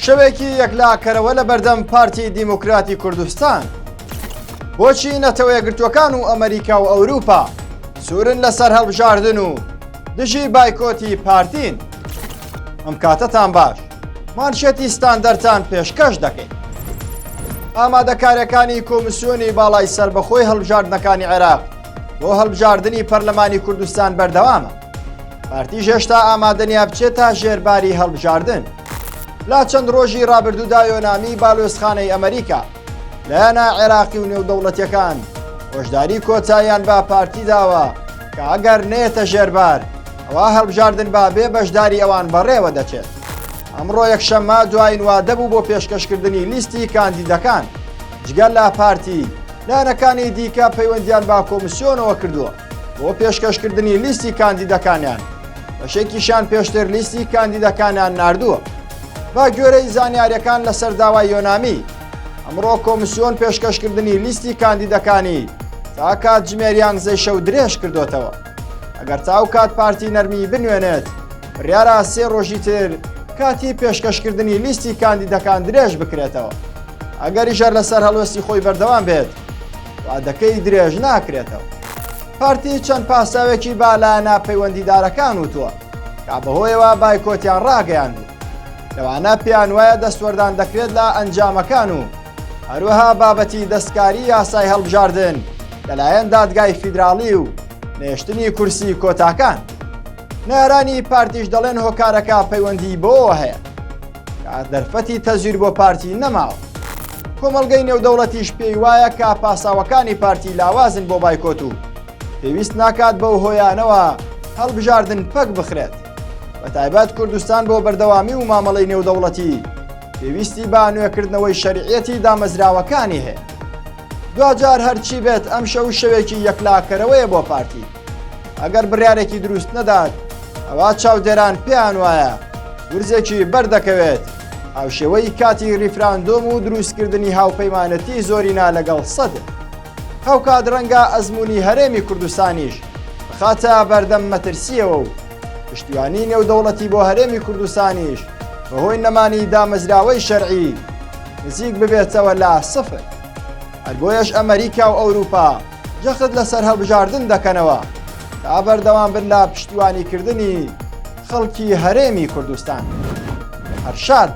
شەوێکی یەکلاکەرەوە لە بەردەم پارتی دیموکراتی کوردستان. بۆچی نەتەوە یەکگرتووەکان و ئەمریکا و ئەوروپا سوورن لەسەر هەڵبژاردن و دژی بایکۆتی پارتین؟ ئەم کاتەتان باش، مانشێتی ستاندەرتان پێشکەش دەکەین. ئامادەکاریەکانی کۆمیسیۆنی باڵای سەربەخۆی هەڵبژاردنەکانی عێراق بۆ هەڵبژاردننی پەرلەمانی کوردستان بەردەوامە. پارتیش هێشتا ئامادەنیا بچێتە ژێرباری هەڵبژاردن. لا چەند ڕۆژی ڕابردوودا یۆنامی باڵۆزخانەی ئەمریکا لایەنە عێراقی و نێودەوڵەتیەکان هۆشداری کۆتاییان بە پارتی داوە کە ئەگەر نێتە ژێربار ئەوە هەڵبژاردن با بێ بەشداری ئەوان بەڕێوە دەچێت. ئەمڕۆ یەکشەممە دوای نوادە بوو بۆ پێشکەشکردنی لیستی کاندیدەکان. جگەل لە پارتی لایەنەکانی دیکە پەیوەندیان با کۆمیسیۆنەوە کردووە بۆ پێشکەشکردنی لیستی کاندیدەکانیان. بەشێکیشان پێشتر لیستی کاندیدەکانیان ناردووە. با گوێرەی زانیاریەکان لەسەر داوای یۆنامی ئەمڕۆ کۆمیسیۆن پێشکەشکردنی لیستی کاندیدەکانی تا کات ژمێریان زەی شەو درێژ کردوتەوە. ئەگەر تاو کات پارتی نەرمی بنوێنێت بڕیارە 3 ڕۆژی تر کاتی پێشکەشکردنی لیستی کاندیدەکان درێژ بکرێتەوە. ئەگەریشەر لەسەر هەڵوەستی خۆی بەردەوام بێت وعدەکەی درێژ ناکرێتەوە. پارتی چەند پاساوێکی بالایەنە پەیوەندیدارەکان وتووە کە بەهۆیەوە بایکۆتیان ڕاگەیاندوو. لەوانە پێیان وایە دەستوەردان دەکرێت لە ئەنجامەکان و هەروەها بابەتی دەستکاری یاسای هەڵبژاردن لەلایەن دادگای فیدراڵی و نێشتنی کورسی کۆتاکان. نارانی پارتیش دەڵێن هۆکارەکە پەیوەندی بۆەوە هەیە کە دەرفەتی تەزویر بۆ پارتی نەماوە. کۆمەڵگەی نێودەوڵەتیش پێی وایە کە پاساوەکانی پارتی لاوازن بۆ بایکۆت و پێویست ناکات بەو هۆیانەوە هەڵبژاردن پەک بخرێت. بەتایبەت کوردستان بۆ بەردەوامی و مامەڵەی نێودەوڵەتی پێویستی بە نوێکردنەوەی شەریعەتی دامەزراوەکانی هەیە. دوجار هەرچی بێت ئەم شەو شەوێکی یەکلاکەرەوەیە بۆ پارتی. ئەگەر بڕیارێکی دروست نەدات ئەوە چاودێران پێیان وایە ورزێکی بەردەکەوێت هاوشێوەی کاتی ریفراندۆم و دروستکردنی هاوپەیمانەتی زۆرینا لەگەڵ سەد. هەوکات ڕەنگە ئەزموونی هەرێمی کوردستانیش بخاتە بەردەم مەترسیەوە و پشتیوانی نێودەوڵەتی بۆ هەرێمی کوردستانیش بەهۆی نەمانی دامەزراوەی شەرعی نزیک ببێتەوە لە سفر. هەربۆیەش ئەمریکا و ئەوروپا جەخت لەسەر هەڵبژاردن دەکەنەوە تا بەردەوام بن لە پشتیوانیکردنی خەڵکی هەرێمی کوردستان. هەر شاد